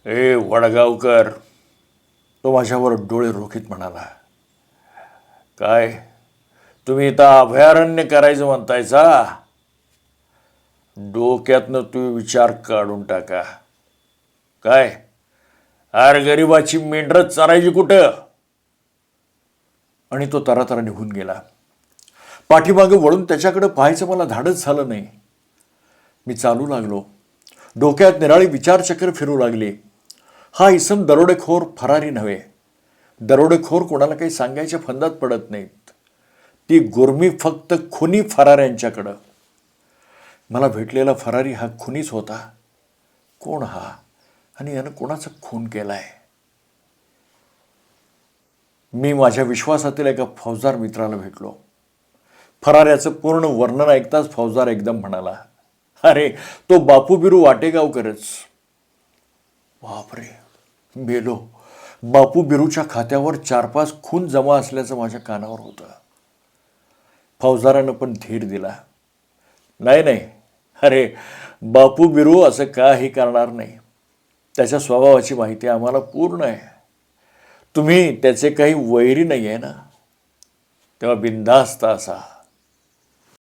ए वडगावकर, तो माझ्यावर डोळे रोखीत म्हणाला. काय तुम्ही इथं अभयारण्य करायचं म्हणतायचा? डोक्यातनं तुम्ही विचार काढून टाका. काय अरे गरिबाची मेंढरं चरायची कुठं? आणि तो तरातरा निघून गेला. पाठीमागे वळून त्याच्याकडे पाहायचं मला धाडच झालं नाही. मी चालू लागलो. डोक्यात निराळी विचारचक्र फिरू लागली. हा इसम दरोडेखोर फरारी नव्हे. दरोडेखोर कोणाला काही सांगायच्या फंदात पडत नाहीत. ती गुर्मी फक्त खुनी फराऱ्यांच्याकडं. मला भेटलेला फरारी हा खुनीच होता. कोण हा आणि यानं कोणाचा खून केलाय? मी माझ्या विश्वासातील एका फौजदार मित्राला भेटलो. फराऱ्याचं पूर्ण वर्णन ऐकताच फौजदार एकदम म्हणाला, अरे तो बापू बिरू वाटेगावकरच. बापरे, मेलो. बापू बिरूच्या खात्यावर 4-5 खून जमा असल्याचं माझ्या कानावर होतं. फौजदारानं पण धीर दिला. नाही, अरे बापू बिरू असं काही करणार नाही. त्याच्या स्वभावाची माहिती आम्हाला पूर्ण आहे. तुम्ही त्याचे काही वैरी नाही आहे ना, तेव्हा बिनधास्त असा.